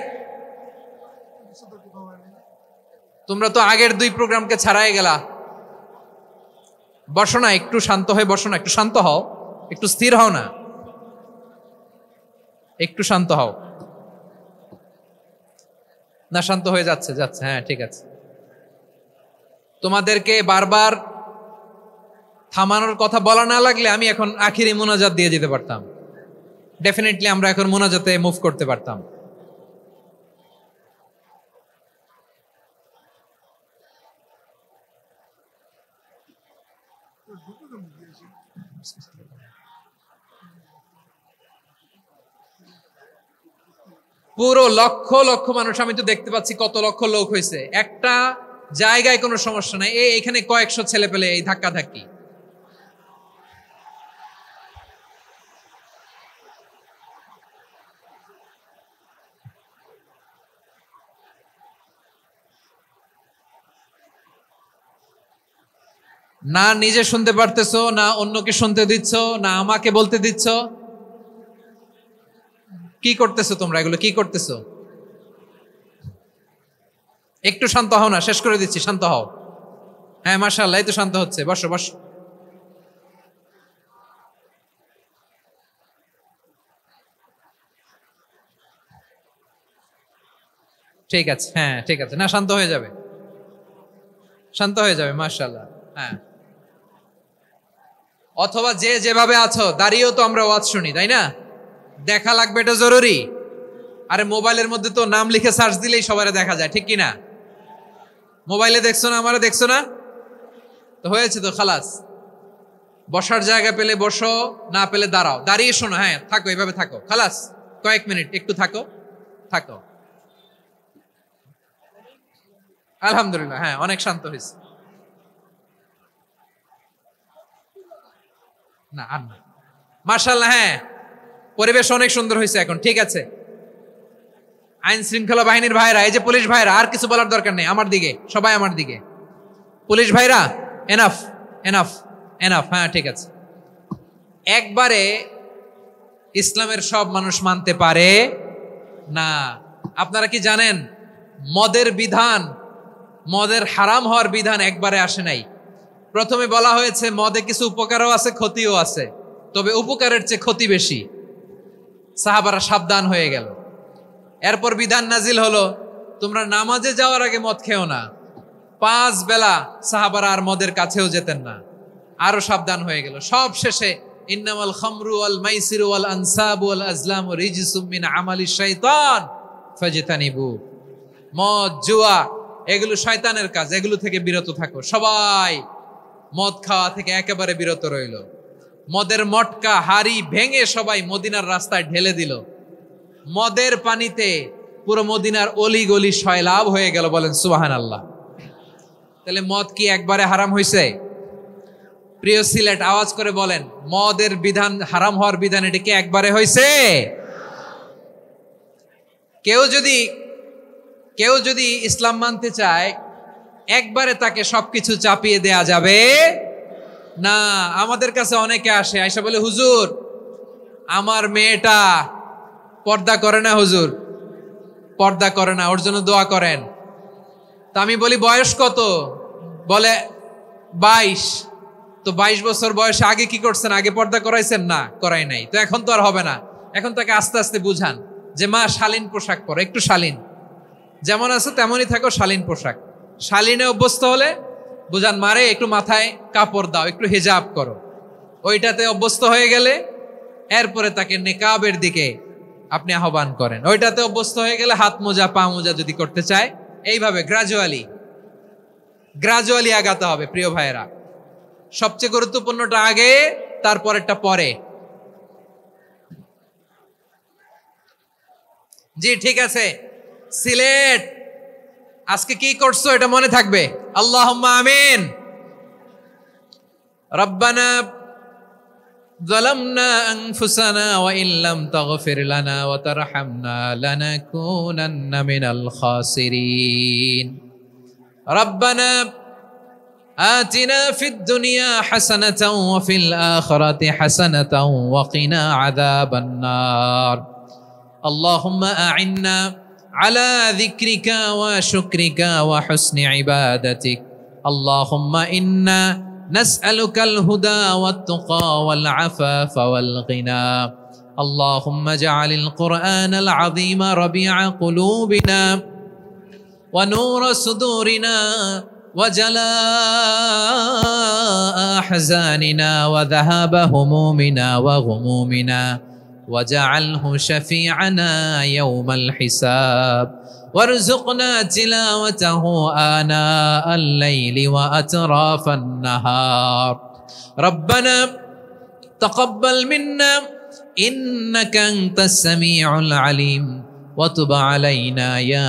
তোমরা তো আগের 2 প্রোগ্রামকে ছাড়াই গেলা। বসো না, একটু শান্ত হয়ে বসো না, একটু শান্ত হও, একটু স্থির হও না, একটু শান্ত হও না। শান্ত হয়ে যাচ্ছে। হ্যাঁ ঠিক আছে। তোমাদেরকে বারবার থামানোর কথা বলা না লাগলে আমি এখন আখিরি মোনাজাত দিয়ে যেতে পারতাম। ডেফিনেটলি আমরা এখন মোনাজাতে মুভ করতে পারতাম। পুরো লক্ষ লক্ষ মানুষ, আমি তো দেখতে পাচ্ছি কত লক্ষ লোক হয়েছে। একটা জায়গায় কোনো সমস্যা নাই, এখানে কয়েকশো ছেলে পেলে এই ধাক্কা ধাক্কি। না নিজে শুনতে পারতেছো, না অন্যকে শুনতে দিচ্ছ, না আমাকে বলতে দিচ্ছ। কি করতেছো তোমরা? এগুলো কি করতেছো? একটু শান্ত হও না, শেষ করে দিচ্ছি, শান্ত হও। হ্যাঁ মাশাআল্লাহ, এই তো শান্ত হচ্ছে, বসো বসো। ঠিক আছে, হ্যাঁ ঠিক আছে, না শান্ত হয়ে যাবে, শান্ত হয়ে যাবে, মাশাআল্লাহ। হ্যাঁ, অথবা যে যেভাবে আছো দাঁড়িয়েও তো আমরা ওয়াজ শুনি, তাই না? দেখা লাগবে, এটা জরুরি। আরে মোবাইলের মধ্যে তো নাম লিখে সার্চ দিলেই সবাই দেখা যায়, ঠিক কিনা? মোবাইলে দেখছো না, আমারে দেখছো না, তো হয়েছে তো, খালাস। বসার জায়গা পেলে বসো, না পেলে দাঁড়াও, দাঁড়িয়ে শোনো। হ্যাঁ থাকো, এইভাবে থাকো, খালাস। কয়েক মিনিট একটু থাকো, থাকো। আলহামদুলিল্লাহ, হ্যাঁ অনেক শান্ত হয়েছে। না আর না, মাশাআল্লাহ, হ্যাঁ পরিবেশ অনেক সুন্দর হয়েছে এখন, ঠিক আছে। আইন শৃঙ্খলা বাহিনীর ভাইরা, এই যে পুলিশ ভাইরা, আর কিছু বলার দরকার নেই, আমার দিকে সবাই, আমার দিকে। পুলিশ ভাইরা এনাফ, এনাফ, এনাফ, হ্যাঁ ঠিক আছে। একবারে ইসলামের সব মানুষ মানতে পারে না। আপনারা কি জানেন মদের বিধান, মদের হারাম হওয়ার বিধান একবারে আসে নাই। প্রথমে বলা হয়েছে মদে কিছু উপকারও আছে, ক্ষতিও আছে, তবে উপকারের চেয়ে ক্ষতি বেশি। সাহাবারা সাবধান হয়ে গেল। এরপর বিধান নাজিল হলো, তোমরা নামাজে যাওয়ার আগে মদ খেও না। 5 বেলা সাহাবারা আর মদের কাছেও যেতেন না, আরো সাবধান হয়ে গেল। সব শেষে ইন্নামাল খামরু ওয়াল মাইসিরু ওয়াল আনসাবু ওয়াল আজলামু রিজসুম মিন আমালিশ শাইতান ফাজতানিবু। মদ, জুয়া এগুলো শয়তানের কাজ, এগুলো থেকে বিরত থাকো। সবাই মদ খাওয়া থেকে একেবারে বিরত রইল। মদের মটকা হাড়ি ভেঙে সবাই মদিনার রাস্তায় ঢেলে দিল। মদের পানিতে পুরো মদিনার অলি গলি সয়লাভ হয়ে গেল, বলেন সুবহানাল্লাহ। তাহলে মদ কি একবারে হারাম হয়েছে? প্রিয় সিলেট, আওয়াজ করে বলেন, মদের বিধান, হারাম হওয়ার বিধান এটা কি একবারে হয়েছে? কেউ যদি ইসলাম মানতে চায়, একবারে তাকে সবকিছু চাপিয়ে দেয়া যাবে না। আমাদের কাছে অনেকে আসে, আয়সা বলে, হুজুর আমার মেয়েটা পর্দা করে না, হুজুর পর্দা করে না, ওর জন্য দোয়া করেন। তা আমি বলি বয়স কত? বলে 22। তো 22 বছর বয়সে আগে কি করছেন? আগে পর্দা করাইছেন? না, করাই নাই। তো এখন তো আর হবে না। এখন তাকে আস্তে আস্তে বুঝান যে মা শালীন পোশাক পরো, একটু শালীন, যেমন আছে তেমনই থাকো, শালীন পোশাক। শালীনে অভ্যস্ত হলে বুঝান, মারে একটু মাথায় কাপড় দাও, একটু হিজাব করো। ওইটাতে অভ্যস্ত হয়ে গেলে এরপরে তাকে নেকাবের দিকে আপনি আহ্বান করেন। ওইটাতে অভ্যস্ত হয়ে গেলে হাত মোজা, পা মোজা যদি করতে চায়, এইভাবে গ্রাজুয়ালি আগাতে হবে। প্রিয় ভাইয়েরা, সবচেয়ে গুরুত্বপূর্ণটা আগে, তারপরেরটা পরে। জি ঠিক আছে। সিলেট আজকে কি করছো এটা মনে থাকবে। আল্লাহুম্মা আমিন। রব্বানা যালামনা আনফুসানা ওয়া ইল্লাম তাগফির লানা ওয়া তারহামনা লানাকুনান্না মিনাল খাসিরিন। রব্বানা আতিনা ফিদ দুনিয়া হাসানাতাও ওয়া ফিল আখিরাতি হাসানাতাও ওয়া কিনা আযাবান নার। আল্লাহুম্মা আ'inna على ذكرك وشكرك وحسن عبادتك. اللهم إنا نسألك الهدى والتقى والعفاف والغنى. اللهم اجعل القرآن العظيم ربيع قلوبنا ونور صدورنا وجلاء أحزاننا وذهاب همومنا وغمومنا، وجعله شفيعنا يوم الحساب، وارزقنا تلاوته آناء الليل وأطراف النهار. ربنا تقبل منا إنك أنت السميع العليم وتب علينا يا